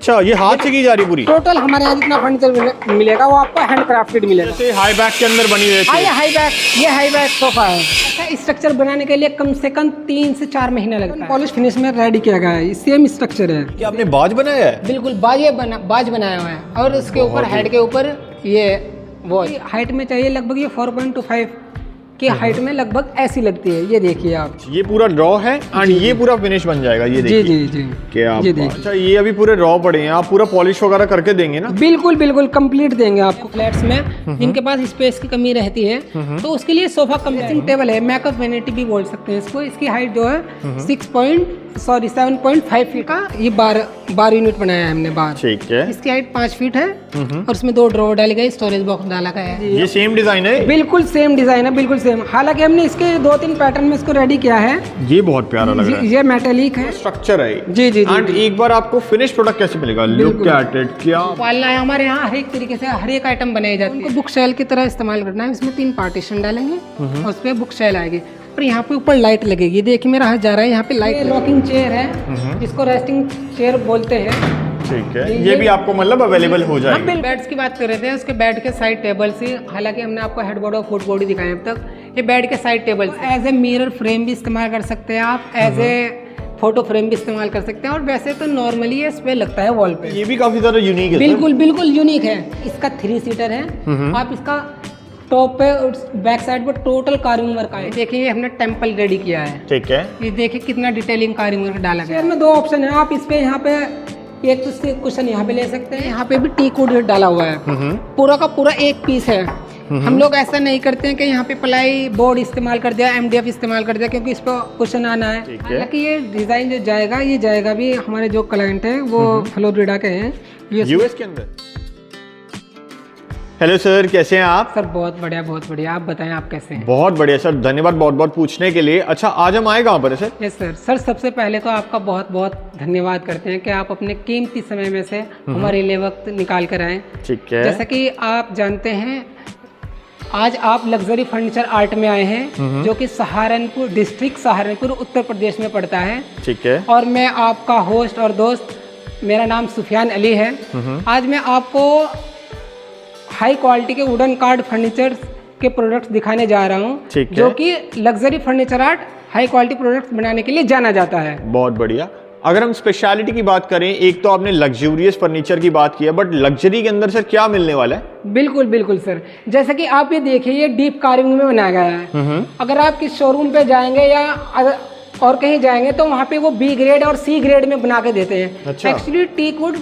अच्छा, ये हाथ से की जा रही पूरी? टोटल हमारे यहाँ जितना फर्नीचर मिलेगा वो आपको हैंड क्राफ्टेड मिलेगा। जैसे हाई बैक के अंदर बनी हुई है। ये हाई बैक सोफा है। ऐसा स्ट्रक्चर बनाने के लिए कम से कम 3 से 4 महीने लगता है। पॉलिश फिनिश में रेडी किया गया है, सेम स्ट्रक्चर है। क्या आपने बाज बनाया है? बिल्कुल बाज बनाया हुआ है और उसके ऊपर हेड के ऊपर ये वो हाइट में चाहिए लगभग ये 4.25 की हाइट में लगभग ऐसी लगती है। ये देखिए आप, ये पूरा रॉ है एंड ये पूरा फिनिश बन जाएगा। ये देखिए। जी क्या ये देखिए। अच्छा, ये अभी पूरे रॉ पड़े हैं, आप पूरा पॉलिश वगैरह करके देंगे ना? बिल्कुल कंप्लीट देंगे आपको। फ्लैट्स में जिनके पास स्पेस की कमी रहती है तो उसके लिए सोफा कम्प्रेसिंग टेबल है, मेकअप वेनिटी भी बोल सकते हैं इसको। इसकी हाइट जो है 7.5 फीट का ये 12 यूनिट बनाया है हमने बार। ठीक है। इसकी हाइट 5 फीट है और उसमें 2 ड्रॉवर डाले गए, स्टोरेज बॉक्स डाला गया है। ये सेम डिजाइन है? बिल्कुल सेम डिजाइन है, बिल्कुल सेम। हालांकि हमने इसके 2-3 पैटर्न में इसको रेडी किया है। ये बहुत प्यारा लग रहा है। ये मेटेलिक है, स्ट्रक्चर है। जी एंड एक बार आपको फिनिश प्रोडक्ट कैसे मिलेगा? Look at it. क्या पालना है हमारे यहाँ, हर एक तरीके से हर एक आइटम बनाई जाती है। बुक शेल की तरह इस्तेमाल करना है। इसमें 3 पार्टीशन डालेंगे और उस पर बुक शेल आएगी और यहाँ पे ऊपर लाइट लगेगी। देखिए मेरा हाथ जा रहा है यहाँ पे लाइट। लॉकिंग चेयर है जिसको रेस्टिंग चेयर बोलते हैं। ठीक है, ये भी आपको मतलब अवेलेबल हो जाएगा। हम बेड्स की बात कर रहे थे, उसके बेड के साइड टेबल से, हालांकि हमने आपको हेडबोर्ड और फुटबोर्ड दिखाए अब तक। ये बेड के side table as a mirror frame भी इस्तेमाल कर सकते हैं आप, एज ए फोटो फ्रेम भी इस्तेमाल कर सकते हैं। और वैसे तो नॉर्मली ये इस पे लगता है वॉल पे। ये भी काफी ज्यादा यूनिक है। बिल्कुल यूनिक है। इसका 3 सीटर है। आप इसका टॉप पे और बैक साइड पे टोटल कार्विंग वर्क है। देखिए ये हमने टेम्पल रेडी किया है। ठीक है। ये देखिए कितना डिटेलिंग कार्विंग वर्क डाला गया है। इसमें 2 ऑप्शन है, आप इस पे यहाँ पे एक तो क्वेश्चन यहाँ पे ले सकते हैं। यहाँ पे भी टी कोड डाला हुआ है, पूरा का पूरा एक पीस है। हम लोग ऐसा नहीं करते हैं कि यहाँ पे प्लाई बोर्ड इस्तेमाल कर दिया, MDF इस्तेमाल कर दिया, क्योंकि इस पर क्वेश्चन आना है। हालांकि ये डिजाइन जो जाएगा ये जाएगा भी हमारे जो क्लाइंट है वो फ्लोरिडा के हैं, यूएस के अंदर। हेलो सर, कैसे हैं आप? सर बहुत बढ़िया। आप बताएं आप कैसे हैं? बहुत बढ़िया सर, धन्यवाद बहुत पूछने के लिए। अच्छा, आज हम आए कहाँ पर है सर? यस सर सबसे पहले तो आपका बहुत धन्यवाद करते हैं कि आप अपने कीमती समय में से हमारे लिए वक्त निकाल कर आए। ठीक है। जैसा कि आप जानते हैं आज आप लग्जरी फर्नीचर आर्ट में आए हैं, जो कि सहारनपुर डिस्ट्रिक्ट, सहारनपुर उत्तर प्रदेश में पड़ता है। ठीक है। और मैं आपका होस्ट और दोस्त, मेरा नाम सुफियान अली है। आज मैं आपको हाई क्वालिटी के वुडन कार्ड फर्नीचर के प्रोडक्ट्स दिखाने जा रहा हूँ, जो कि luxury furniture art high quality products बनाने के लिए जाना जाता है। बहुत बढ़िया। अगर हम स्पेशलिटी की बात करें, एक तो आपने लग्जूरियस फर्नीचर की बात की है, बट लग्जरी के अंदर सर क्या मिलने वाला है? बिल्कुल सर, जैसा कि आप ये देखिए ये डीप कार्विंग में बनाया गया है। अगर आप किस शोरूम पे जाएंगे या और कहीं जाएंगे तो वहाँ पे वो B ग्रेड और C ग्रेड में बना के देते हैं। अच्छा। एक्चुअली टीक वुड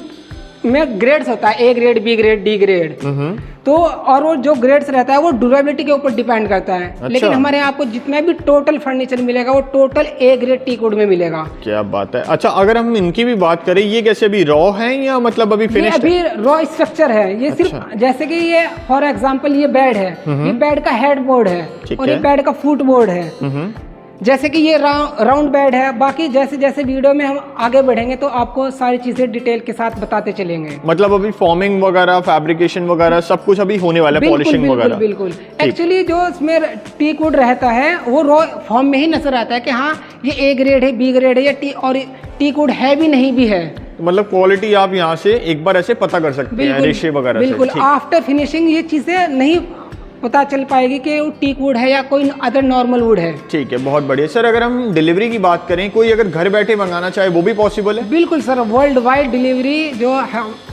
में ग्रेड्स होता है, A grade, B grade, D grade. तो और वो जो ग्रेड्स रहता है वो ड्यूरेबिलिटी के ऊपर डिपेंड करता है। अच्छा। लेकिन हमारे यहाँ आपको जितना भी टोटल फर्नीचर मिलेगा वो total A grade teak wood में मिलेगा। क्या बात है। अच्छा, अगर हम इनकी भी बात करें, ये कैसे अभी रॉ है या मतलब अभी फिनिश्ड? अभी रॉ स्ट्रक्चर है। ये सिर्फ जैसे कि ये फॉर एग्जांपल ये बेड है, ये बेड का हेड बोर्ड है और ये बेड का फुट बोर्ड है। जैसे कि ये राउंड बेड है। बाकी जैसे जैसे वीडियो में हम आगे बढ़ेंगे तो आपको सारी चीजें डिटेल के साथ बताते चलेंगे। मतलब अभी फॉर्मिंग वगैरह, फैब्रिकेशन वगैरह सब कुछ अभी होने वाला है, पॉलिशिंग वगैरह। बिल्कुल। एक्चुअली जो इसमें टीक वुड रहता है वो रॉ फॉर्म में ही नजर आता है कि हाँ ये A ग्रेड है, B ग्रेड है, या और टीक वुड है भी नहीं भी है। मतलब क्वालिटी आप यहाँ से एक बार ऐसे पता कर सकते हैं रेशे वगैरह से। बिल्कुल। आफ्टर फिनिशिंग ये चीजें नहीं पता चल पाएगी कि वो टीक वुड है या कोई अदर नॉर्मल वुड है। ठीक है, बहुत बढ़िया सर। अगर हम डिलीवरी की बात करें, कोई अगर घर बैठे मंगाना चाहे वो भी पॉसिबल है? बिल्कुल सर, वर्ल्ड वाइड डिलीवरी जो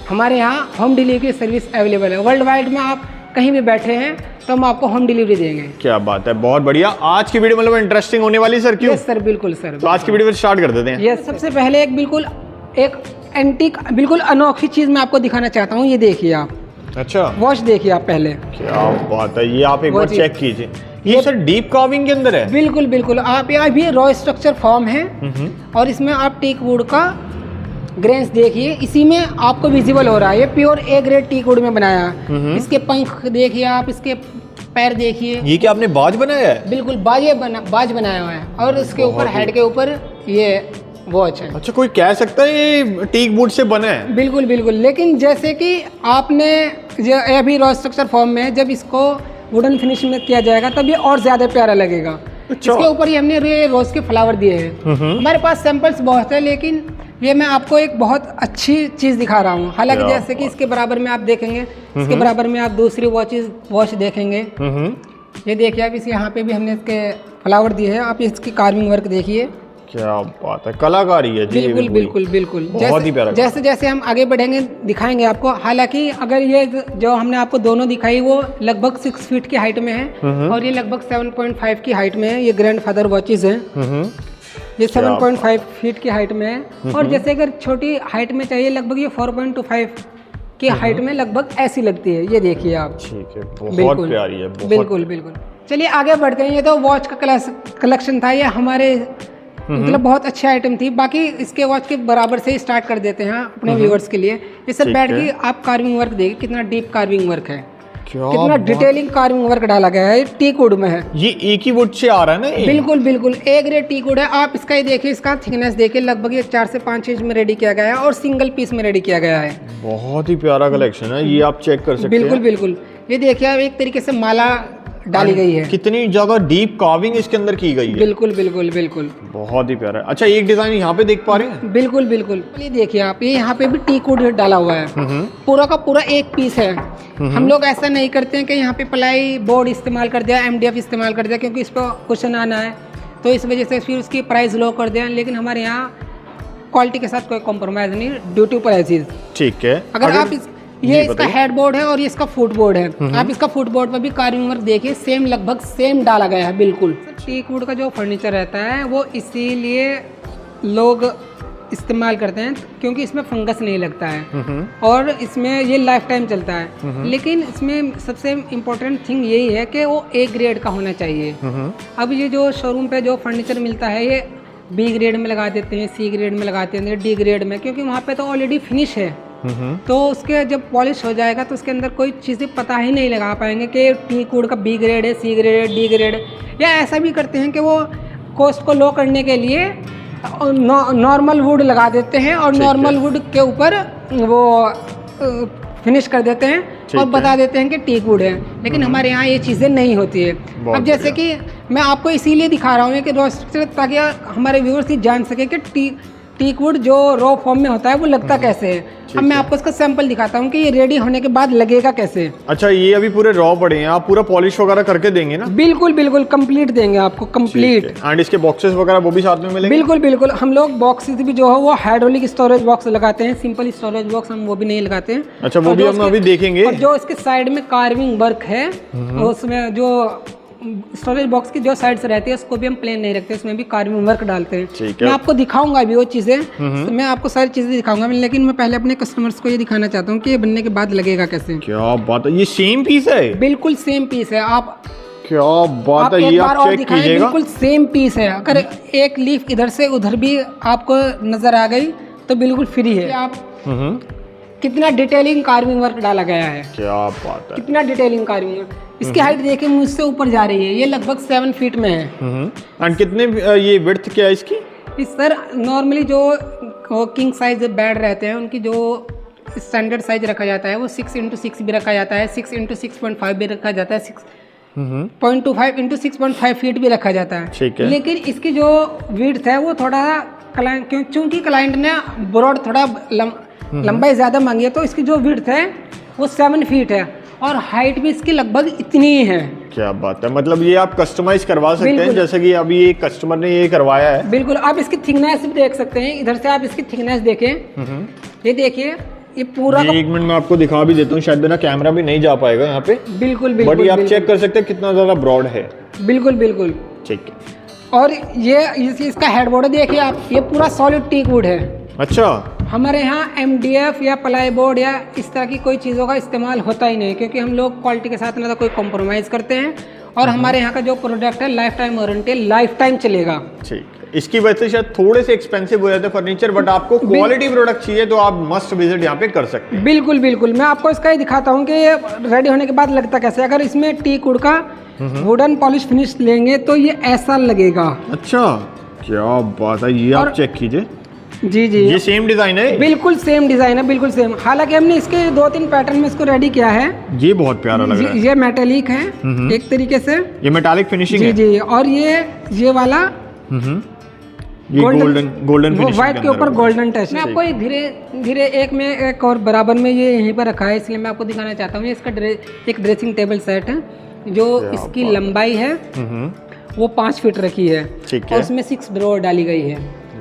हमारे यहाँ होम डिलीवरी सर्विस अवेलेबल है। वर्ल्ड वाइड में आप कहीं भी बैठे हैं तो हम आपको होम डिलीवरी देंगे। क्या बात है, बहुत बढ़िया। आज की वीडियो मतलब इंटरेस्टिंग होने वाली सर, क्यों? यस सर, बिल्कुल सर। तो आज की वीडियो स्टार्ट कर देते हैं। यस, सबसे पहले एक एंटीक बिल्कुल अनोखी चीज मैं आपको दिखाना चाहता हूँ। ये देखिए आप। अच्छा, वॉच देखिए आप पहले। क्या बात है, ये आप एक बार चेक कीजिए। ये सर डीप कार्विंग के अंदर है? बिल्कुल। आप यहाँ भी रॉ स्ट्रक्चर फॉर्म है और इसमें आप टीक वुड का ग्रेन्स देखिए, इसी में आपको विजिबल हो रहा है। ये pure A grade teak wood में बनाया है। इसके पंख देखिए आप, इसके पैर देखिए। ये क्या आपने बाज बनाया है? बिल्कुल, बाज बनाया हुआ है और इसके ऊपर हेड के ऊपर ये वॉच है। अच्छा, कोई कह सकता है ये टीक वुड से बना है? बिल्कुल। लेकिन जैसे कि आपने जो अभी रॉ स्ट्रक्चर फॉर्म में जब इसको वुडन फिनिश में किया जाएगा तब ये और ज्यादा प्यारा लगेगा। अच्छा। इसके ऊपर ही हमने रोज के फ्लावर दिए हैं। हमारे पास सैंपल्स बहुत है, लेकिन ये मैं आपको एक बहुत अच्छी चीज़ दिखा रहा हूँ। हालांकि क्या जैसे कि इसके बराबर में आप देखेंगे, इसके बराबर में आप दूसरी वॉच देखेंगे। ये देखिए आप, इस यहाँ पे भी हमने इसके फ्लावर दिए हैं। आप इसकी कार्विंग वर्क देखिए, क्या बात है, कलाकारी है जी। बिल्कुल बिल्कुल बिल्कुल। बहुत ही प्यारा। जैसे जैसे हम आगे बढ़ेंगे दिखाएंगे आपको। हालांकि अगर ये जो हमने आपको दोनों दिखाई वो लगभग 6 फीट की हाइट में है और ये लगभग 7.5 की हाइट में है। ये ग्रैंडफादर वॉचेस हैं। ये 7.5 फीट की हाइट में है। और जैसे अगर छोटी हाइट में चाहिए लगभग ये 4.25 की हाइट में लगभग ऐसी लगती है। ये देखिए आप, ठीक है, बहुत प्यारी है, बिल्कुल बिल्कुल। चलिए आगे बढ़ते हैं। ये तो वॉच का कलेक्शन था, ये हमारे मतलब बहुत अच्छी आइटम थी। बाकी इसके वॉच के बराबर से ही स्टार्ट कर देते हैं अपने व्यूअर्स के लिए। ये सब बैठ के आप कार्विंग वर्क देखिए, कितना डीप कार्विंग वर्क है, कितना डिटेलिंग कार्विंग वर्क डाला गया है। टीक वुड में है, ये एक ही वुड से आ रहा है ना ये? बिल्कुल बिल्कुल, ए ग्रेड टीक वुड है। आप इसका ही देखिए, इसका थिकनेस देखिए, लगभग ये 4 से 5 इंच में रेडी किया गया है और सिंगल पीस में रेडी किया गया है। बहुत ही प्यारा कलेक्शन है, ये आप चेक कर सकते हैं। बिल्कुल बिल्कुल, ये देखिए आप, एक तरीके से माला डाली गई है। कितनी जगह डीप कार्विंग इसके अंदर की गई है। बिल्कुल बिल्कुल बिल्कुल, बहुत ही प्यारा है। अच्छा, एक डिजाइन यहाँ पे देख पा रहे हैं? बिल्कुल बिल्कुल, ये देखिए आप, ये यहाँ पे भी टीक वुड डाला हुआ है। पूरा का पूरा एक पीस है। हम लोग ऐसा नहीं करते हैं कि यहाँ पे प्लाई बोर्ड इस्तेमाल कर दिया, MDF इस्तेमाल कर दिया, क्योंकि इस पर क्वेश्चन आना है तो इस वजह से फिर उसकी प्राइस लो कर दिया। लेकिन हमारे यहाँ क्वालिटी के साथ कोई कॉम्प्रोमाइज नहीं, ड्यू टू प्राइसेस। ठीक है। अगर आप ये इसका हेड बोर्ड है और ये इसका फुट बोर्ड है। आप इसका फुट बोर्ड पर भी कार्विंग वर्क देखिए, सेम लगभग सेम डाला गया है। बिल्कुल टीक वुड का जो फर्नीचर रहता है वो इसीलिए लोग इस्तेमाल करते हैं क्योंकि इसमें फंगस नहीं लगता है और इसमें ये लाइफ टाइम चलता है। लेकिन इसमें सबसे इम्पोर्टेंट थिंग यही है कि वो A ग्रेड का होना चाहिए। अब ये जो शोरूम पे जो फर्नीचर मिलता है ये B ग्रेड में लगा देते हैं, C ग्रेड में लगाते हैं, D ग्रेड में, क्योंकि वहाँ पे तो ऑलरेडी फिनिश है। तो उसके जब पॉलिश हो जाएगा तो उसके अंदर कोई चीज़ें पता ही नहीं लगा पाएंगे कि टीक वुड का B ग्रेड है, C ग्रेड है, D ग्रेड है। या ऐसा भी करते हैं कि वो कॉस्ट को लो करने के लिए नॉर्मल वुड लगा देते हैं और नॉर्मल वुड के ऊपर वो फिनिश कर देते हैं और बता देते हैं कि टीक वुड है। लेकिन हमारे यहाँ ये चीज़ें नहीं होती है। अब जैसे कि मैं आपको इसीलिए दिखा रहा हूँ कि रॉ स्ट्रक्चर, ताकि हमारे व्यूअर्स ये जान सके कि टीक वुड जो रॉ फॉर्म में होता है वो लगता कैसे है। अब मैं आपको इसका सैंपल दिखाता हूँ कि ये रेडी होने के बाद लगेगा कैसे। अच्छा, ये अभी पूरे रॉ पड़े हैं, आप पूरा पॉलिश वगैरह करके देंगे ना? बिल्कुल बिल्कुल, कंप्लीट देंगे आपको, कंप्लीट। एंड इसके बॉक्सेस वगैरह वो भी साथ में मिलेंगे? बिल्कुल बिल्कुल, हम लोग बॉक्सेस भी जो है वो हाइड्रोलिक स्टोरेज बॉक्स लगाते हैं, सिंपल स्टोरेज बॉक्स हम वो भी नहीं लगाते हैं। अच्छा, वो भी हम अभी देखेंगे। और जो इसके साइड में कार्विंग वर्क है उसमें जो स्टोरेज बॉक्स की जो साइड से रहती है उसको भी हम प्लेन नहीं रखते, उसमें भी कार्विंग वर्क डालते हैं। मैं आपको दिखाऊंगा अभी वो चीज़ें, तो मैं आपको सारी चीज़ें दिखाऊंगा, लेकिन मैं पहले अपने कस्टमर्स को ये दिखाना चाहता हूँ कि ये बनने के बाद लगेगा कैसे। क्या बात है, ये सेम पीस है? बिल्कुल सेम पीस है। आप क्या बात है, ये आप चेक कीजिएगा, बिल्कुल सेम पीस है। अगर एक लीफ इधर से उधर भी आपको नजर आ गई तो बिल्कुल फ्री है। आप कितना डिटेलिंग कार्विंग वर्क डाला गया है, क्या बात है, कितना डिटेलिंग कार्विंग वर्क। इसकी हाइट देखिए मुझसे ऊपर जा रही है, ये लगभग 7 फीट में है। एंड कितने ये विड्थ क्या है इसकी? इस सर नॉर्मली जो किंग साइज बेड रहते हैं उनकी जो स्टैंडर्ड साइज रखा जाता है वो 6x6 भी रखा जाता है, 6x6.5 भी रखा जाता है, 6.25 x 6.5 फीट भी रखा जाता है। लेकिन इसकी जो विड्थ है वो थोड़ा क्योंकि क्लाइंट ने ब्रॉड थोड़ा लंबाई ज़्यादा मांगी है तो इसकी जो विड्थ है वो 7 फीट है और हाइट भी इसकी लगभग इतनी ही है। क्या बात है, मतलब ये आप कस्टमाइज करवा सकते हैं, जैसे कि अभी ये कस्टमर ने ये करवाया है। बिल्कुल, आप इसकी थिकनेस भी देख सकते हैं, इधर से आप इसकी थिकनेस देखें, ये देखिए, ये पूरा एक मिनट में आपको दिखा भी देता हूँ, शायद बिना कैमरा भी नहीं जा पाएगा यहाँ पे। बिल्कुल बिल्कुल, बट ये आप चेक कर सकते हैं कितना ज्यादा ब्रॉड है। बिल्कुल बिल्कुल, ठीक है। और ये इसका हेडबोर्ड देखिए आप, ये पूरा सॉलिड टीक वुड है। अच्छा, हमारे यहाँ MDF या प्लाई बोर्ड या इस तरह की कोई चीज़ों का इस्तेमाल होता ही नहीं, क्योंकि हम लोग क्वालिटी के साथ ना तो कोई कॉम्प्रोमाइज़ करते हैं और हमारे यहाँ का जो प्रोडक्ट है life time warranty, life time चलेगा। ठीक है, इसकी वजह से शायद थोड़े से एक्सपेंसिव हो जाते हैं फर्नीचर, बट आपको क्वालिटी प्रोडक्ट चाहिए तो आप मस्ट विजिट यहाँ पे कर सकते हैं। बिल्कुल बिल्कुल, मैं आपको इसका ही दिखाता हूँ कि ये रेडी होने के बाद लगता कैसे। अगर इसमें टीक वुड का वुडन पॉलिश फिनिश लेंगे तो ये ऐसा लगेगा। अच्छा, क्या बात है, ये आप चेक कीजिए। जी जी, ये सेम डिजाइन है? बिल्कुल सेम डिजाइन है, बिल्कुल सेम। हालांकि हमने इसके 2-3 पैटर्न में इसको रेडी किया है। ये बहुत प्यारा लग रहा है। ये मेटालिक है एक तरीके से, ये मेटालिक फिनिशिंग है। जी जी, और ये वाला ये गोल्डन वो व्हाइट के ऊपर गोल्डन टच। मैं आपको धीरे धीरे एक और बराबर में ये यहीं पर रखा है, इसलिए मैं आपको दिखाना चाहता हूँ। इसका एक ड्रेसिंग टेबल सेट है, जो इसकी लंबाई है वो 5 फीट रखी है और इसमें 6 ड्रॉअर डाली गई है।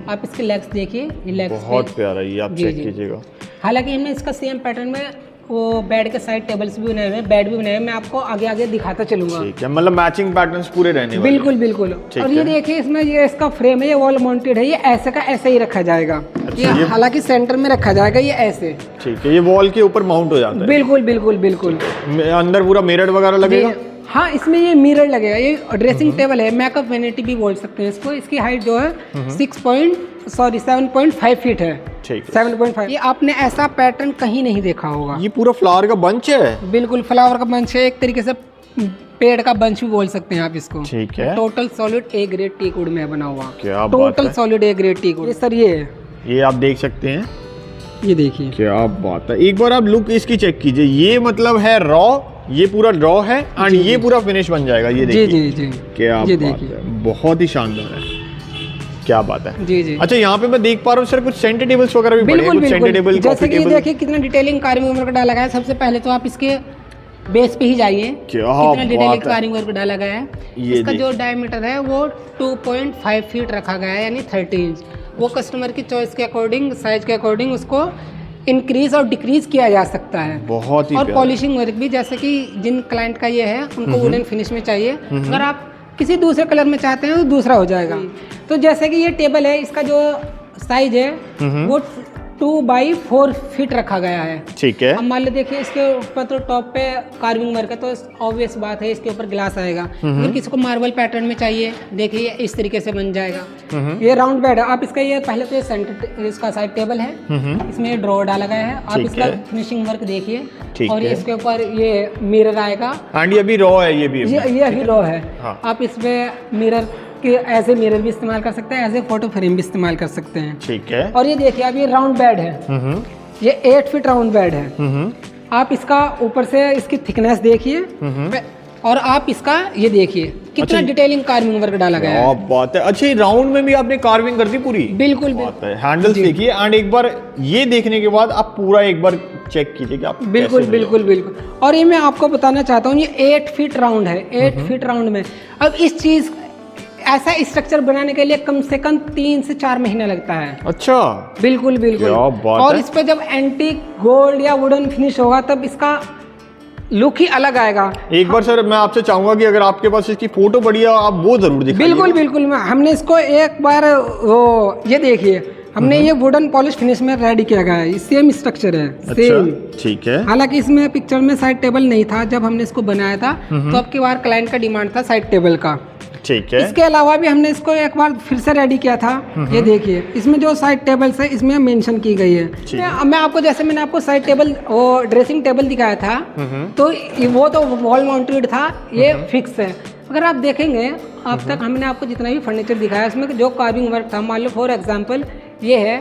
आप इसके लेग्स देखिए, ये लेग्स बहुत प्यारा, ये आप चेक कीजिएगा। हालांकि हमने इसका सेम पैटर्न में वो बेड के साइड टेबल्स भी बनाए हुए हैं, बेड भी बनाए हुए हैं। मैं आपको आगे आगे दिखाता चलूंगा। ठीक है, मतलब मैचिंग पैटर्न्स पूरे रहने वाले। बिल्कुल बिल्कुल। और ये देखिए, इसमें ये इसका फ्रेम है, ये वॉल माउंटेड है, ये ऐसे का ऐसे ही रखा जाएगा। ये हालांकि सेंटर में रखा जाएगा, ये ऐसे। ठीक है, ये वॉल के ऊपर माउंट हो जाता है। बिल्कुल बिल्कुल बिल्कुल। अंदर पूरा मिरर वगैरह लगेगा। हाँ, इसमें ये मिरर लगेगा। ये ड्रेसिंग टेबल है, मेकअप वैनिटी भी बोल सकते हैं इसको। इसकी हाइट जो है 7.5 फीट है। 7.5। ये आपने ऐसा पैटर्न कहीं नहीं देखा होगा। ये पूरा फ्लावर का बंच है। बिल्कुल फ्लावर का बंच है, एक तरीके से पेड़ का बंच भी बोल सकते हैं आप इसको। ठीक है। Total solid A grade teak wood में बना हुआ। क्या total solid A grade teak wood. Sir ये आप देख सकते हैं, ये देखिए क्या बात है। एक बार आप लुक इसकी चेक कीजिए। ये मतलब है रॉ, ये पूरा रॉ है एंड ये पूरा फिनिश बन जाएगा। ये देखिए जी क्या बात है, बहुत ही शानदार है, क्या बात है। जी। अच्छा, यहाँ पे मैं देख पा रहा हूँ सर कुछ सेंटर टेबल्स वगैरह भी पड़े हैं, कुछ सेंटर टेबल, जैसे कि देखिए कितना डिटेलिंग कार्विंग वर्क डाला गया है। सबसे पहले तो आप इसके बेस पे ही जाइए, कितना डिटेलिंग कार्विंग वर्क डाला गया है। इसका जो डायमीटर है वो 2.5 फीट रखा गया है, यानी 30 इंच। वो कस्टमर की चॉइस के अकॉर्डिंग, साइज के अकॉर्डिंग उसको इंक्रीज और डिक्रीज किया जा सकता है। बहुत ही और पॉलिशिंग वर्क भी, जैसे कि जिन क्लाइंट का ये है उनको वुडन फिनिश में चाहिए, अगर आप किसी दूसरे कलर में चाहते हैं तो दूसरा हो जाएगा। तो जैसे कि ये टेबल है, इसका जो साइज है वो 2x4 फीट रखा गया है। ठीक है। अब मान लो देखिए, इसके ऊपर तो टॉप पे कार्विंग वर्क है, तो ऑब्वियस बात है इसके ऊपर ग्लास आएगा। अगर किसी को मार्बल पैटर्न में चाहिए, देखिए इस तरीके से बन जाएगा। ये राउंड बेड है। आप इसका ये पहले तो ये सेंटर इसका साइड टेबल है, इसमें ड्रॉअर डाला गया है। आप इसका फिनिशिंग वर्क देखिए, और इसके ऊपर ये मिरर आएगा। एंड ये भी रॉ है, ये अभी रॉ है। आप इसमें मिरर कि एज ए मिरर भी इस्तेमाल कर सकते हैं, एज ए फोटो फ्रेम भी इस्तेमाल कर सकते हैं। ठीक है। और ये देखिए, अब ये राउंड बेड है, ये 8 फीट राउंड बेड है। आप इसका ऊपर से इसकी थिकनेस देखिए, और आप इसका ये देखिए कितना डिटेलिंग कार्विंग वर्क डाला गया है। बात है। अच्छा, राउंड में भी आपने कार्विंग कर दी पूरी। बिल्कुल बात है। हैंडल्स देखिए, एंड एक बार ये देखने के बाद आप पूरा एक बार चेक कीजिए कि आप बिल्कुल। और ये मैं आपको बताना चाहता हूँ, ये 8 फीट राउंड है। 8 फीट राउंड में अब इस चीज ऐसा स्ट्रक्चर बनाने के लिए कम से कम 3 से 4 महीना लगता है। अच्छा, बिल्कुल। और इस पे जब एंटीक गोल्ड या वुडन फिनिश होगा तब इसका लुक ही अलग आएगा। एक बार सर मैं आपसे चाहूंगा कि अगर आपके पास इसकी फोटो पड़ी है आप वो जरूर दिखाइए। बिल्कुल। हमने इसको एक बार वो ये देखिए, हमने ये वुडन पॉलिश फिनिश में रेडी किया गया है। सेम स्ट्रक्चर है। सेम। ठीक है। हालांकि इसमें पिक्चर में साइड टेबल नहीं था जब हमने इसको बनाया था, तो अब की बार क्लाइंट का डिमांड था साइड टेबल का। ठीक है। इसके अलावा भी हमने इसको एक बार फिर से रेडी किया था। ये देखिए, इसमें जो साइड टेबल्स है इसमें मेंशन की गई है। मैं आपको, जैसे मैंने आपको साइड टेबल वो ड्रेसिंग टेबल दिखाया था, तो वो तो वॉल माउंटेड था, ये फिक्स है। अगर आप देखेंगे, अब तक हमने आपको जितना भी फर्नीचर दिखाया इसमें जो कार्विंग वर्क था, मान लो फॉर एग्जांपल ये है,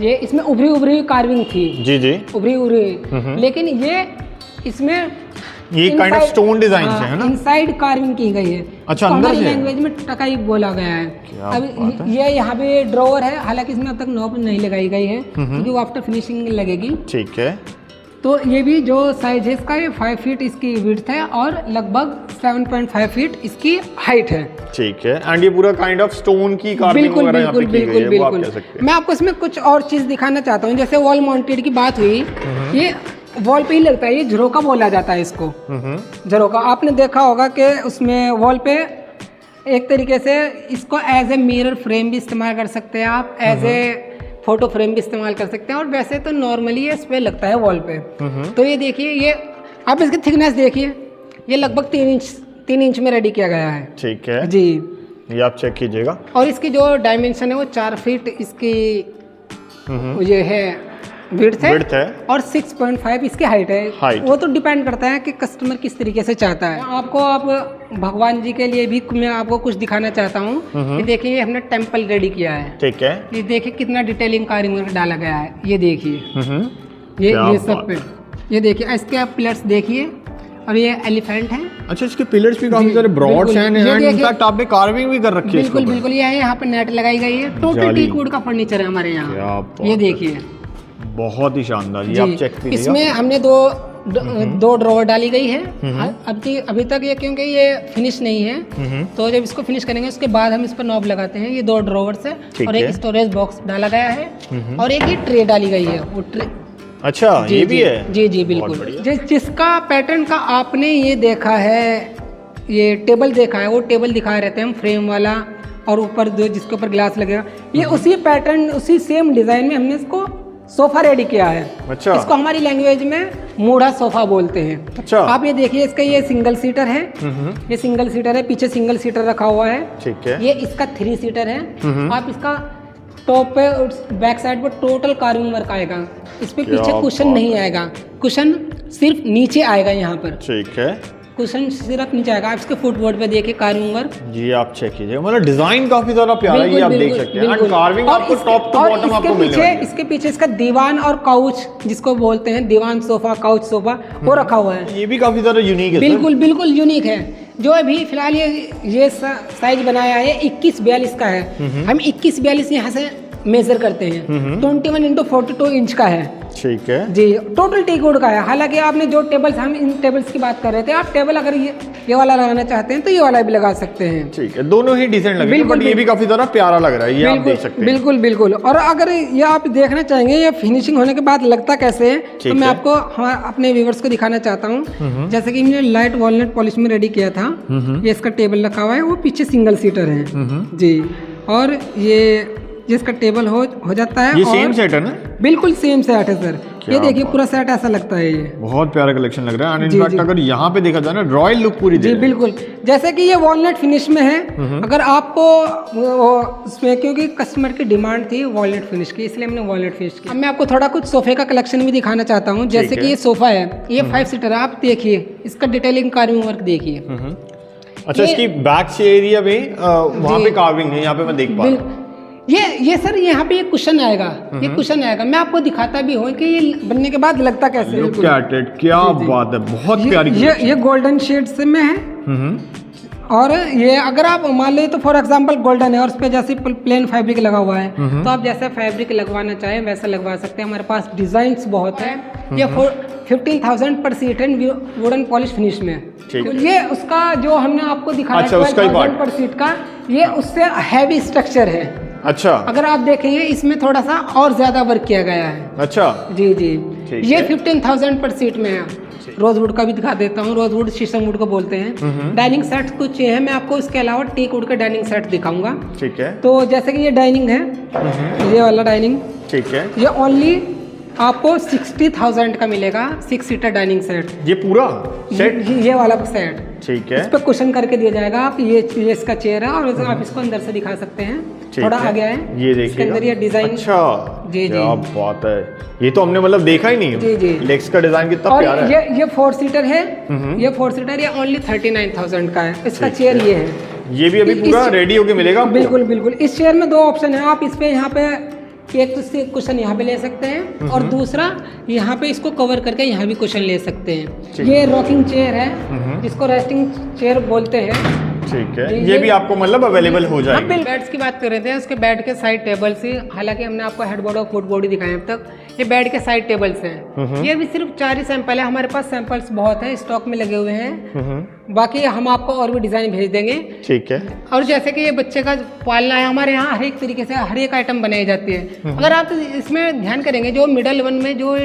ये इसमें उभरी कार्विंग थी। जी। उभरी। लेकिन ये इसमें ये काइंड ऑफ स्टोन डिजाइन है ना, इनसाइड कार्विंग की गई है। अच्छा, अंदर से लैंग्वेज में टकाई बोला गया है। अब ये यहाँ पे ड्रॉअर है, हालांकि इसमें अब तक नॉब नहीं लगाई गई है क्योंकि वो आफ्टर फिनिशिंग लगेगी। ठीक है। तो ये भी जो साइज है इसका, ये 5 फीट इसकी विड्थ है और लगभग 7.5 फीट इसकी हाइट है। ठीक है। एंड ये पूरा काइंड ऑफ स्टोन की कार्विंग वगैरह यहाँ पे की गई है, वो आप कह सकते हैं। मैं आपको इसमें कुछ और चीज दिखाना चाहता हूँ। जैसे वॉल माउंटेड की बात हुई, ये वॉल पे ही लगता है, ये झरोका बोला जाता है इसको। झरोका आपने देखा होगा कि उसमें वॉल पे एक तरीके से इसको एज ए मिरर फ्रेम भी इस्तेमाल कर सकते हैं आप, एज ए फोटो फ्रेम भी इस्तेमाल कर सकते हैं, और वैसे तो नॉर्मली ये इस पे लगता है वॉल पे। तो ये देखिए, ये आप इसकी थिकनेस देखिए, ये लगभग 3 इंच में रेडी किया गया है। ठीक है जी, ये आप चेक कीजिएगा। और इसकी जो डायमेंशन है वो 4 फीट इसकी ये है विड्थ है और 6.5 इसकी हाइट है। वो तो डिपेंड करता है कि कस्टमर किस तरीके से चाहता है। आपको आप भगवान जी के लिए भी मैं आपको कुछ दिखाना चाहता हूँ। ये देखिए, ये हमने टेम्पल रेडी किया है। ठीक है। ये देखिए कितना डिटेलिंग कार्विंग वर्क डाला गया है। ये देखिए, ये सब पे ये देखिए, इसके आप पिलर्स देखिए, और ये एलिफेंट है। अच्छा, इसके पिलर्स भी काफी सारे ब्रॉड हैं एंड इनफैक्ट आपने कार्विंग भी कर रखी है। बिल्कुल बिल्कुल, ये है, यहाँ पे नेट लगाई गई है। टोटल टीक वुड का फर्नीचर है हमारे यहाँ। ये देखिए, बहुत ही शानदार। ये आप चेक कीजिए। इसमें हमने दो ड्रॉवर डाली गई है। अभी तक ये, क्योंकि ये फिनिश नहीं है, तो जब इसको फिनिश करेंगे उसके बाद हम इस पर नॉब लगाते हैं। ये 2 ड्रॉवर है और एक स्टोरेज बॉक्स डाला गया है और एक ये ट्रे डाली गई है। वो ट्रे, अच्छा, ये भी है। जी जी बिल्कुल। जिसका पैटर्न का आपने ये देखा है, ये टेबल देखा है, वो टेबल दिखाए रहते हैं हम, फ्रेम वाला, और ऊपर जिसके ऊपर ग्लास लगेगा, ये उसी पैटर्न, उसी सेम डिजाइन में हमने इसको सोफा रेडी किया है। अच्छा। इसको हमारी लैंग्वेज में मूढ़ा सोफा बोलते हैं। अच्छा। आप ये देखिए, इसका ये सिंगल सीटर है। ये सिंगल सीटर है, पीछे सिंगल सीटर रखा हुआ है। ठीक है। ये इसका 3 सीटर है। आप इसका टॉप पे, बैक साइड पे टोटल कार्विंग वर्क आएगा। इस पे पीछे कुशन नहीं आएगा, कुशन सिर्फ नीचे आएगा यहाँ पर। ठीक है, कुशन सिर्फ नीचे आएगा। आप इसके फुटबोर्ड पे देखिए कार्विंग वर्क। जी आप चेक कीजिए, मतलब डिजाइन काफी ज्यादा प्यारा है, ये आप देख सकते हैं। एंड कार्विंग आपको टॉप टू बॉटम आपको मिलेगा। इसके पीछे इसका दीवान और काउच, जिसको बोलते हैं दीवान सोफा, काउच सोफा, वो रखा हुआ है। ये भी काफी ज्यादा यूनिक है। बिल्कुल बिल्कुल यूनिक है। जो अभी फिलहाल ये साइज बनाया है 21-42 का है। हम 21-42 यहाँ से मेजर करते हैं। 21x42 इंच का है। ठीक है जी, टोटल टीक वुड का है। हालांकि आपने जो टेबल्स, हम इन टेबल्स की बात कर रहे थे, आप टेबल अगर ये वाला लगाना चाहते हैं तो ये वाला भी लगा सकते हैं। ठीक है, दोनों ही डिसेंट लग रहे हैं, बट ये भी काफी ज्यादा प्यारा लग रहा है, ये आप देख सकते हैं। बिल्कुल बिल्कुल। और अगर ये आप देखना चाहेंगे ये फिनिशिंग होने के बाद लगता कैसे है, तो मैं आपको अपने व्यूअर्स को दिखाना चाहता हूँ। जैसे कि मैंने लाइट वॉलनट पॉलिश में रेडी किया था। ये इसका टेबल रखा हुआ है, वो पीछे सिंगल सीटर है जी। और ये जिसका टेबल हो जाता है, ये सेम सेट है ना? बिल्कुल सेम सेट है सर। ये देखिए पूरा सेट ऐसा लगता है। ये बहुत प्यारा कलेक्शन लग रहा है। एंड इनफैक्ट अगर यहाँ पे देखा जाए ना, रॉयल लुक पूरी दे रही है। बिल्कुल, जैसे कि ये वॉलनट फिनिश में है। अगर आपको उसमें, क्योंकि कस्टमर की डिमांड थी वॉलनट फिनिश की, इसलिए हमने वॉलनट फिनिश की। अब मैं आपको थोड़ा कुछ सोफे का कलेक्शन भी दिखाना चाहता हूँ। जैसे कि ये सोफा है, ये 5 सीटर है। आप देखिए इसका डिटेलिंग कार्विंग वर्क देखिए। अच्छा, इसकी बैक से एरिया में वहाँ पे कार्विंग है, यहाँ पे मैं देख पा रहा हूँ। ये सर यहाँ पे ये कुशन आएगा। ये कुशन आएगा, मैं आपको दिखाता भी हूँ कि ये बनने के बाद लगता कैसे है। क्या बात है, बहुत प्यारी। ये गोल्डन शेड्स में है। और ये अगर आप मान लो तो फॉर एग्जांपल गोल्डन है और उस पर जैसे प्लेन फैब्रिक लगा हुआ है, तो आप जैसा फैब्रिक लगवाना चाहें वैसा लगवा सकते हैं। हमारे पास डिजाइन्स बहुत है। ये 15,000 पर सीट है वुडन पॉलिश फिनिश में। ये उसका जो हमने आपको दिखाया 12,000 पर सीट का, ये उससे हैवी स्ट्रक्चर है। अच्छा, अगर आप देखेंगे इसमें थोड़ा सा और ज्यादा वर्क किया गया है। अच्छा जी जी। ये 15,000 पर सीट में है। रोजवुड का भी दिखा देता हूँ। रोजवुड शीशम वुड को बोलते हैं। डाइनिंग सेट कुछ है, मैं आपको इसके अलावा टीक वुड का डाइनिंग सेट दिखाऊंगा। ठीक है। तो जैसे कि ये डाइनिंग है, ये वाला डाइनिंग, ठीक है, ये ओनली आपको 60,000 का मिलेगा। 6 सीटर डाइनिंग सेट, ये पूरा सेट, ये वाला सेट। ठीक है। इस पे कुशन करके दिया जाएगा। आप ये इसका चेयर है और आप इसको अंदर से दिखा सकते हैं। थोड़ा आगे है, ये देखिए इसके अंदर ये डिजाइन। अच्छा जी जी, क्या बात है, ये तो हमने मतलब देखा ही नहीं। जी जी, लेग्स का डिजाइन कितना प्यारा है। ये 4 सीटर है। ये 4 सीटर, ये ओनली 39,000 का है। इसका चेयर ये है, ये भी अभी पूरा रेडी होके मिलेगा। बिल्कुल बिल्कुल। इस चेयर में 2 ऑप्शन है। आप इस पे यहाँ पे एक तो इससे कुशन यहाँ पे ले सकते हैं और दूसरा यहाँ पे इसको कवर करके यहाँ भी कुशन ले सकते हैं। ये रॉकिंग चेयर है, जिसको रेस्टिंग चेयर बोलते हैं। ठीक है, ये भी आपको मतलब अवेलेबल हो जाएगा। हम बेड्स की बात कर रहे थे, उसके बेड के साइड टेबल्स ही, हालांकि हमने आपको हेडबोर्ड और फुटबोर्ड ही दिखाए अब तक। ये बेड के साइड टेबल्स हैं। ये भी सिर्फ 4 ही सैंपल है, हमारे पास सैंपल्स बहुत है, स्टॉक में लगे हुए हैं। बाकी हम आपको और भी डिजाइन भेज देंगे। ठीक है। और जैसे कि ये बच्चे का पालना है, हमारे यहाँ हर एक तरीके से हर एक आइटम बनाई जाती है। अगर आप इसमें ध्यान करेंगे, जो मिडल वन में जो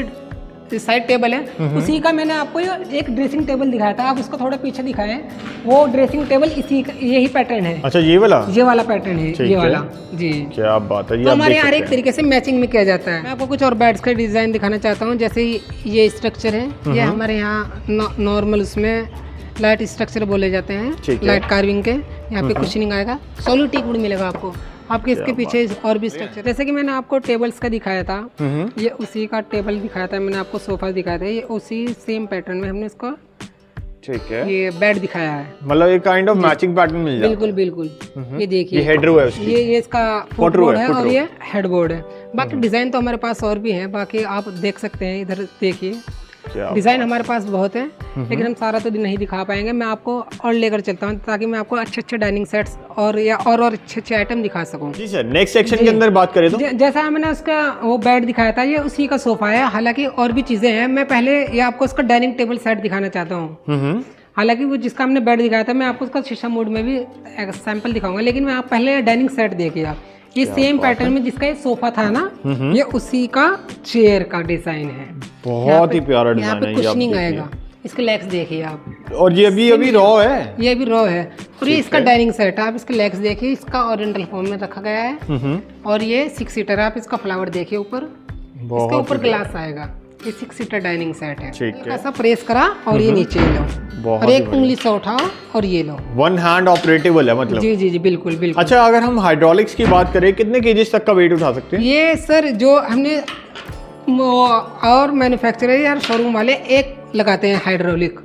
साइड टेबल है, उसी का मैंने आपको एक ड्रेसिंग टेबल दिखाया था। आप उसको थोड़ा पीछे दिखाएं, वो ड्रेसिंग टेबल इसी यही पैटर्न है। अच्छा, ये वाला पैटर्न है, ये वाला जी। क्या बात है, ये तो हमारे यहाँ एक तरीके से मैचिंग में किया जाता है। मैं आपको कुछ और बेड्स का डिजाइन दिखाना चाहता हूँ। जैसे ये स्ट्रक्चर है, ये हमारे यहाँ नॉर्मल उसमें लाइट स्ट्रक्चर बोले जाते हैं, लाइट कार्विंग के। यहाँ पे कुशनिंग आएगा, सॉलिड टीक वुड मिलेगा आपको। आपके इसके पीछे और भी स्ट्रक्चर, जैसे कि मैंने आपको टेबल्स का दिखाया था, ये उसी का टेबल दिखाया था। मैंने आपको सोफा दिखाया था, ये उसी सेम पैटर्न में हमने इसको, ठीक है, ये बेड दिखाया है। मतलब एक काइंड ऑफ मैचिंग पैटर्न मिल जाएगा। बिल्कुल बिल्कुल। ये देखिए, ये हेडरू है उसकी, ये इसका फुटबोर्ड है और ये हेडबोर्ड है। बाकी डिजाइन तो हमारे पास और भी है, बाकी आप देख सकते हैं। इधर देखिए, क्या डिजाइन हमारे पास बहुत है, लेकिन हम सारा तो नहीं दिखा पाएंगे। मैं आपको और लेकर चलता हूँ ताकि मैं आपको अच्छे अच्छे डाइनिंग सेट्स और अच्छे अच्छे आइटम दिखा सकूँ। जी सर, नेक्स्ट सेक्शन के अंदर बात करें तो जैसा मैंने उसका वो बेड दिखाया था, ये उसी का सोफा है। हालांकि और भी चीजें हैं, मैं पहले ये आपको उसका डाइनिंग टेबल सेट दिखाना चाहता हूँ। हालांकि वो जिसका हमने बेड दिखाया था, मैं आपको उसका शीशा मोड में भी सैंपल दिखाऊंगा, लेकिन मैं आप पहले डाइनिंग सेट देखिए आप। ये सेम पैटर्न में जिसका ये सोफा था ना, ये उसी का चेयर का डिजाइन है। बहुत ही प्यारा डिजाइन है। यहाँ पे कुशनिंग आएगा, इसके लेग्स देखिए आप। और ये अभी रॉ है, ये भी रॉ है। और ये इसका डाइनिंग सेट है, आप इसके लेग्स देखिए, इसका ओरिएंटल फॉर्म में रखा गया है। और ये 6 सीटर है, आप इसका फ्लावर देखिए ऊपर, इसके ऊपर ग्लास आएगा। ये 6 सीटर डाइनिंग सेट है। ऐसा प्रेस करा और ये नीचे लो, और एक उंगली से उठाओ और ये लो। वन हैंड ऑपरेटेबल है मतलब। जी जी जी, बिल्कुल बिल्कुल। अच्छा, अगर हम हाइड्रोलिक्स की बात करें, कितने केजीज तक का वेट उठा सकते हैं? ये सर जो हमने और मैन्युफैक्चरर या शोरूम वाले एक लगाते हैं हाइड्रोलिक,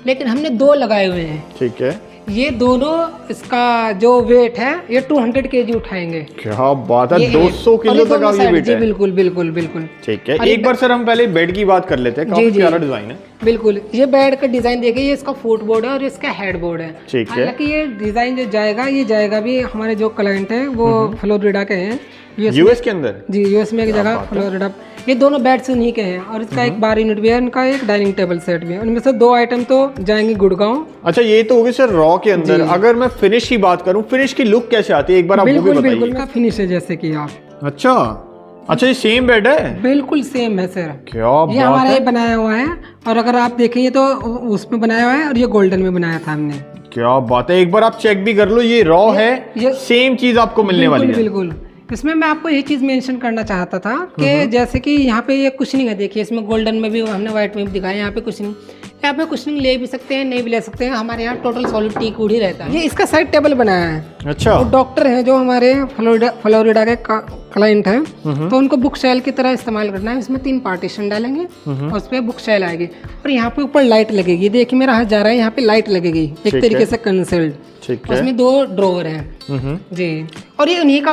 लेकिन हमने 2 लगाए हुए हैं। ठीक है। ये दोनों, इसका जो वेट है ये 200 केजी उठाएंगे। क्या बात है, 200 किलो तक का ये वेट है। बिल्कुल बिल्कुल बिल्कुल। ठीक है, एक बार सर हम पहले बेड की बात कर लेते हैं। काफी प्यारा डिजाइन है। बिल्कुल, ये बेड का डिजाइन देखिए, ये इसका फुट बोर्ड है और इसका हेड बोर्ड है। ठीक है। हालांकि ये डिजाइन जो जाएगा, ये जाएगा भी हमारे जो क्लाइंट है वो फ्लोरिडा के हैं, यूएस के अंदर। जी, यूएस में एक जगह फ्लोरिडा। ये दोनों बेड्स उन्हीं के हैं, और इसका एक बार यूनिट भी है, इनका एक डाइनिंग टेबल सेट भी है। उनमें से 2 आइटम तो जाएंगे गुड़गांव। अच्छा, ये तो होगी सर रॉ के अंदर। अगर मैं फिनिश की बात करूं, फिनिश की लुक कैसे आती है, एक बार आप वो भी बताइए। बिल्कुल का फिनिश है जैसे कि आप। अच्छा, ये सेम बेड है? बिल्कुल सेम है सर। क्या ये हमारा ही बनाया हुआ है, और अगर आप देखेंगे तो उसमें बनाया हुआ है, और ये गोल्डन में बनाया था हमने। क्या बात है, एक बार आप चेक भी कर लो। ये रॉ है, सेम चीज आपको मिलने वाली है। बिल्कुल। इसमें मैं आपको ये चीज मेंशन करना चाहता था कि जैसे कि यहाँ पे ये कुशनिंग है, देखिए इसमें गोल्डन में भी हमने व्हाइट में भी दिखाया। यहाँ पे कुशनिंग, यहाँ पे कुशनिंग ले भी सकते हैं, नहीं भी ले सकते हैं। हमारे यहाँ टोटल सॉलिड टीक वुड ही रहता है। ये इसका साइड टेबल बनाया है। अच्छा। तो डॉक्टर हैं जो हमारे फ्लोरिडा के क्लाइंट हैं, तो उनको बुक शेल की तरह इस्तेमाल करना है। इसमें 3 पार्टीशन डालेंगे और उस पर बुक शेल आएगी, और यहाँ पे ऊपर लाइट लगेगी। देखिए मेरा हाथ जा रहा है, यहाँ पे लाइट लगेगी एक तरीके से कंसेल्ड। उसमें 2 ड्रॉवर हैं जी। और ये उन्हीं का,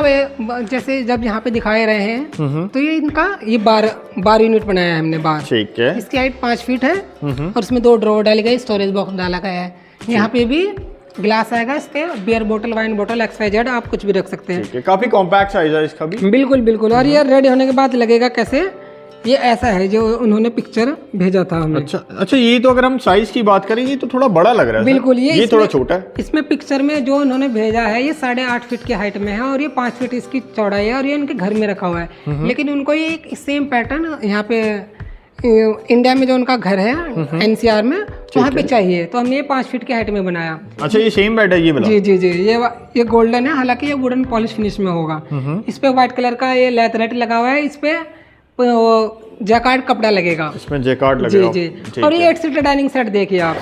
जैसे जब यहाँ पे दिखाए रहे हैं, तो ये इनका ये 12 यूनिट बनाया है हमने बार। ठीक है। इसकी हाइट 5 फीट है, और उसमें 2 ड्रॉवर डाली गई, स्टोरेज बॉक्स डाला गया है। यहाँ पे भी ग्लास आएगा, इस पे बियर बोतल, वाइन बोतल, XYZ आप कुछ भी रख सकते हैं। काफी कॉम्पैक्ट साइज है इसका भी। बिल्कुल बिल्कुल। और ये रेडी होने के बाद लगेगा कैसे, ये ऐसा है जो उन्होंने पिक्चर भेजा था हमें। अच्छा, ये तो अगर हम साइज की बात करें, ये तो थोड़ा बड़ा लग रहा है। बिल्कुल, ये थोड़ा छोटा है। इसमें पिक्चर में जो उन्होंने भेजा है, ये 8.5 फीट की हाइट में है, और ये 5 फीट इसकी चौड़ाई है, और ये उनके घर में रखा हुआ है। लेकिन उनको ये एक सेम पैटर्न यहाँ पे इंडिया में जो उनका घर है NCR में, वहाँ पे चाहिए, तो हमने ये 5 फीट की हाइट में बनाया। अच्छा, ये सेम बेड है ये वाला? जी जी जी, ये गोल्डन है, हालांकि ये वुडन पॉलिश फिनिश में होगा। इस पे व्हाइट कलर का ये लेथरेट लगा हुआ है, इस पे जैकार्ड कपड़ा लगेगा, इसमें जैकार्ड लगेगा। जी जी। और ये 8 सीटर डाइनिंग सेट देखिए आप।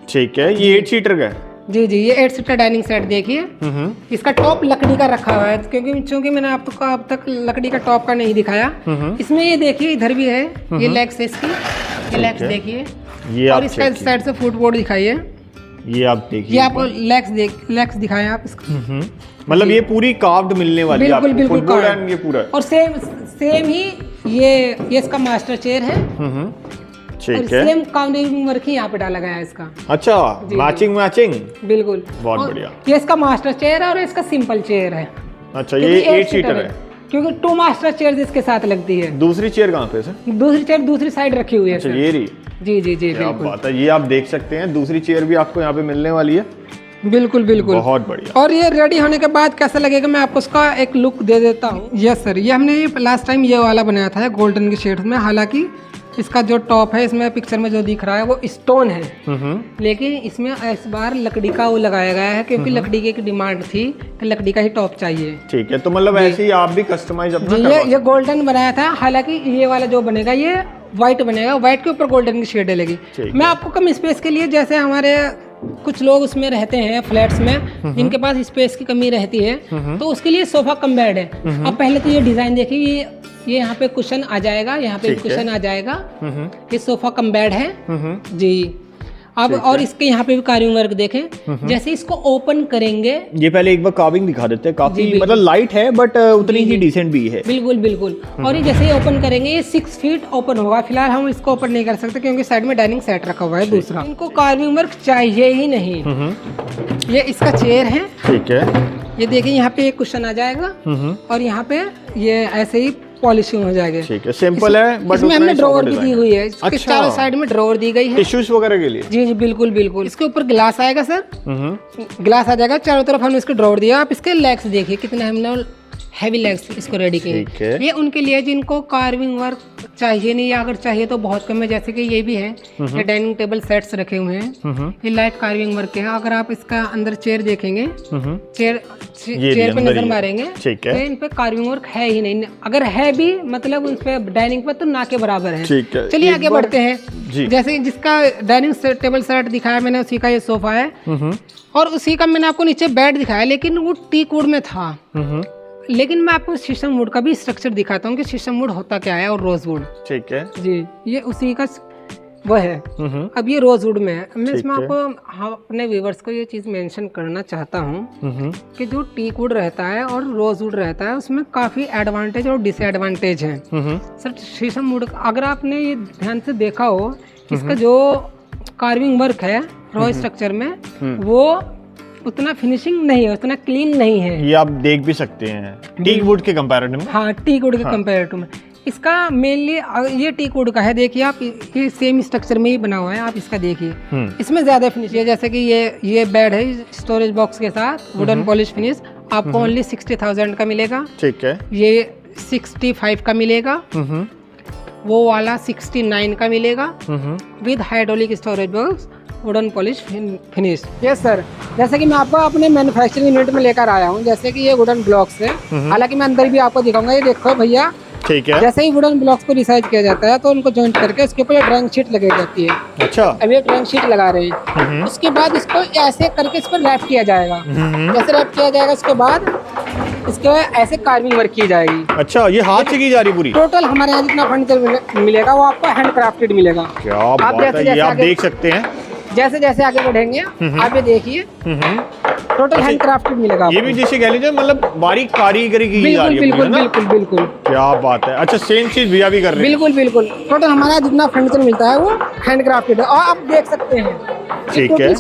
ठीक है, ये 8 सीटर का है। जी जी, ये 8 सीटर डाइनिंग सेट देखिए। इसका टॉप लकड़ी का रखा हुआ है, क्योंकि मैंने आपको अब तक लकड़ी का टॉप का नहीं दिखाया। इसमें ये देखिए, इधर भी है, ये लेग्स है इसकी, ये लेग्स देखिए। और इसका साइड से फुट बोर्ड दिखाइए, ये आप देखिए। ये आपको लेग्स दिखाएं आप इसका। मतलब ये पूरी कार्व्ड मिलने वाली है। बिल्कुल बिल्कुल, ये पूरा। और सेम ही ये इसका मास्टर चेयर है। ठीक है। सेम काउंटिंग वर्क ही यहाँ पे डाला गया है इसका। अच्छा, मैचिंग। बिल्कुल, बहुत बढ़िया। ये इसका मास्टर चेयर है, और इसका सिंपल चेयर है। अच्छा, ये 8 सीटर है, क्योंकि 2 मास्टर चेयर इसके साथ लगती है। दूसरी चेयर कहाँ पे सर? दूसरी चेयर दूसरी साइड रखी हुई है। अच्छा, ये रही। जी जी जी, क्या बात है, ये आप देख सकते हैं, दूसरी चेयर भी आपको यहाँ पे मिलने वाली है। बिल्कुल बिल्कुल, बहुत बढ़िया। और ये रेडी होने के बाद कैसा लगेगा, मैं आपको उसका एक लुक दे देता हूँ। यस सर, ये हमने लास्ट टाइम ये वाला बनाया था गोल्डन के शेड में। हालांकि इसका जो टॉप है, इसमें पिक्चर में जो दिख रहा है वो स्टोन है, लेकिन इसमें इस बार लकड़ी का वो लगाया गया है, क्योंकि लकड़ी की एक डिमांड थी कि लकड़ी का ही टॉप चाहिए। ठीक है, तो मतलब ऐसे ही आप भी कस्टमाइज अपना ये गोल्डन बनाया था। हालांकि ये वाला जो बनेगा ये व्हाइट बनेगा, व्हाइट के ऊपर गोल्डन की शेड डलेगी। मैं आपको कम स्पेस के लिए, जैसे हमारे कुछ लोग उसमें रहते हैं फ्लैट्स में, जिनके पास स्पेस की कमी रहती है, तो उसके लिए सोफा कम बेड है। अब पहले तो ये डिजाइन देखिए, ये यहाँ पे कुशन आ जाएगा, यहाँ पे कुशन आ जाएगा। ये सोफा कम बेड है जी। अब और इसके यहाँ पे भी कार्विंग वर्क देखें, जैसे इसको ओपन करेंगे, ये पहले एक बार कार्विंग दिखा देते हैं, काफी जी, मतलब लाइट है बट उतनी ही डिसेंट भी है। बिल्कुल बिल्कुल। और ये जैसे ही ओपन करेंगे ये 6 फीट ओपन होगा। फिलहाल हम इसको ओपन नहीं कर सकते क्योंकि साइड में डाइनिंग सेट रखा हुआ है दूसरा। इनको कार्विंग वर्क चाहिए ही नहीं। ये इसका चेयर है, ठीक है। ये देखिए यहाँ पे एक कुशन आ जाएगा और यहाँ पे ये ऐसे ही पॉलिशिंग हो जाएगी। ठीक है, सिंपल है बट इसमें हमने ड्रॉअर भी दी हुई है। इसके अच्छा। चारों साइड में ड्रॉअर दी गई है टिश्यूज वगैरह के लिए। जी जी बिल्कुल बिल्कुल। इसके ऊपर ग्लास आएगा सर, ग्लास आ जाएगा चारों तरफ। हमने इसके ड्रॉअर दिया। आप इसके लेग्स देखिए कितने हमने हैवी लेग्स इसको रेडी किए। ये उनके लिए जिनको कार्विंग वर्क चाहिए नहीं, या अगर चाहिए तो बहुत कम है। जैसे कि ये भी है, ये डाइनिंग टेबल सेट्स रखे हुए हैं, ये लाइट कार्विंग वर्क के हैं। अगर आप इसका अंदर चेयर देखेंगे, चेयर पे नजर मारेंगे तो इन पे कार्विंग वर्क है ही नहीं। अगर है भी मतलब उन पे डाइनिंग पे तो ना के बराबर है। चलिए आगे बढ़ते हैं। जैसे जिसका डाइनिंग टेबल सेट दिखाया मैंने, उसी का ये सोफा है और उसी का मैंने आपको नीचे बेड दिखाया, लेकिन वो टीक वुड में था। लेकिन मैं आपको शीशम वुड का भी स्ट्रक्चर दिखाता हूँ कि शीशम वुड होता क्या है और रोज वुड। ठीक है जी, ये उसी का वो है। अब ये रोज वुड में है। मैं इसमें आपको अपने व्यूवर्स को ये चीज मेंशन करना चाहता हूँ कि जो टीक वुड रहता है और रोज वुड रहता है उसमें काफी एडवांटेज और डिसएडवांटेज है। सर शीशम वुड अगर आपने ये ध्यान से देखा हो, इसका जो कार्विंग वर्क है रॉ स्ट्रक्चर में वो उतना फिनिशिंग नहीं है, उतना क्लीन नहीं है। ये आप देख भी सकते हैं टीक वुड के कंपैरेटिव में। हाँ, टीक वुड के कंपैरेटिव में। इसका मेनली ये टीक वुड का है। देखिए आप, ये सेम स्ट्रक्चर में ही बना हुआ है। आप इसका देखिए, इसमें ज्यादा फिनिश है। जैसे कि ये बेड है स्टोरेज बॉक्स के साथ वुडन पॉलिश फिनिश, आपको ओनली 60,000 का मिलेगा। ठीक है। ये 65 का मिलेगा, वो वाला 69 का मिलेगा with hydraulic storage box wooden polish finish. Yes sir, जैसे कि मैं आपको अपने मैन्युफैक्चरिंग यूनिट में लेकर आया हूँ। जैसे कि ये वुडन ब्लॉक्स है, हालांकि मैं अंदर भी आपको दिखाऊंगा। ये देखो भैया, ठीक है। जैसे ही वुडन ब्लॉक्स को रिसाइज किया जाता है तो उनको जॉइंट करके उसके ऊपर ड्राइंग शीट लगाई जाती है। अच्छा। अब ये ड्राइंग शीट लगा रहे हैं, उसके बाद इसको ऐसे करके इस पर रैप किया जाएगा। जैसे रैप किया जाएगा उसके बाद इसके ऐसे कार्विंग वर्क की जाएगी। अच्छा, ये हाथ से की जा रही पूरी? टोटल हमारे यहाँ जितना फर्नीचर मिलेगा वो आपको हैंड क्राफ्टेड मिलेगा। क्या बात है, ये आप देख सकते हैं। जैसे जैसे आगे बढ़ेंगे आप ये देखिए, टोटल हैंड क्राफ्टेड मिलेगा। ये भी जैसे कह लीजिए मतलब बारीक कारीगरी की जा रही है। बिल्कुल बिल्कुल बिल्कुल, क्या बात है। अच्छा, सेम चीज भैया भी कर रहे हैं? बिल्कुल बिल्कुल। टोटल हमारा जितना फर्नीचर मिलता है वो हैंड क्राफ्टेड है और आप देख सकते हैं। ठीक है।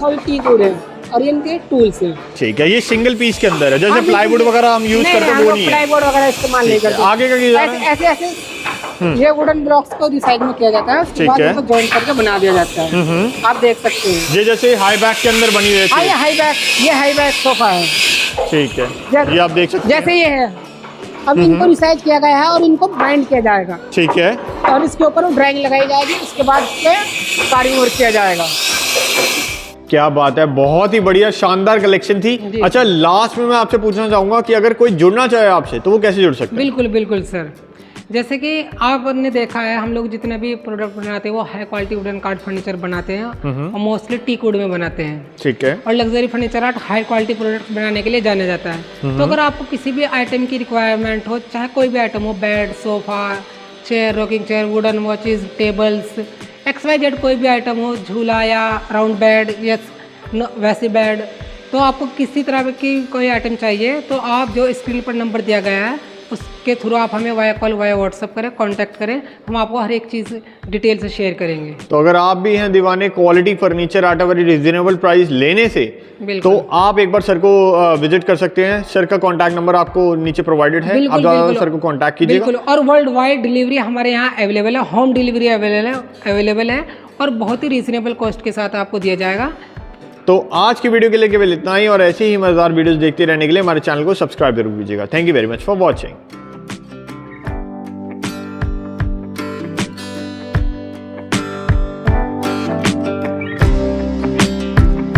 और ये इनके टूल्स हैं। ठीक है, ये सिंगल पीस के अंदर है। जैसे प्लाईवुड वगैरह हम यूज करते हैं वो नहीं है। प्लाईवुड वगैरह इस्तेमाल नहीं करते। आगे का किया जाता है ऐसे ऐसे ये वुडन ब्लॉक्स को रिसाइड में किया जाता है, उसके बाद उसको जॉइंट करके बना दिया जाता है। आप देख सकते हैं ये जैसे हाई बैक के अंदर बनी हुई है। ये हाई बैक सोफा है। ठीक है, ये आप देख सकते हैं। जैसे ये है, अब इनको रिसाइज किया गया है और इनको बाइंड किया जाएगा। ठीक है। और इसके ऊपर ड्राइंग लगाई जाएगी, उसके बाद कार्विंग वर्क किया जाएगा। क्या बात है, बहुत ही बढ़िया शानदार कलेक्शन थी। अच्छा, लास्ट में मैं आपसे पूछना चाहूंगा कि अगर कोई जुड़ना चाहे आपसे तो वो कैसे जुड़ सकते हैं? बिल्कुल बिल्कुल सर, जैसे कि आपने देखा है हम लोग जितने भी प्रोडक्ट बनाते हैं वो high quality wooden card furniture बनाते हैं और मोस्टली टीक वुड में बनाते हैं। ठीक है। और luxury furniture art high quality product बनाने के लिए जाना जाता है। तो अगर आपको किसी भी आइटम की रिक्वायरमेंट हो, चाहे कोई भी आइटम हो, bed, sofa, chair, rocking chair, wooden watches, tables, XYZ कोई भी आइटम हो, झूला या राउंड बेड या वैसे बेड, तो आपको किसी तरह की कोई आइटम चाहिए तो आप जो स्क्रीन पर नंबर दिया गया है उसके थ्रू आप हमें वाया कॉल वाया व्हाट्सअप करें, कांटेक्ट करें, हम आपको हर एक चीज़ डिटेल से शेयर करेंगे। तो अगर आप भी हैं दीवाने quality furniture art very reasonable price लेने से, तो आप एक बार सर को विजिट कर सकते हैं। सर का कांटेक्ट नंबर आपको नीचे प्रोवाइडेड है, आप सर को कांटेक्ट कीजिएगा। और वर्ल्ड वाइड डिलीवरी हमारे यहाँ अवेलेबल है, होम डिलीवरी अवेलेबल है और बहुत ही रीजनेबल कॉस्ट के साथ आपको दिया जाएगा। तो आज की वीडियो के लिए केवल इतना ही, और ऐसे ही मजेदार वीडियोस देखते रहने के लिए हमारे चैनल को सब्सक्राइब जरूर कीजिएगा। Thank you very much for watching.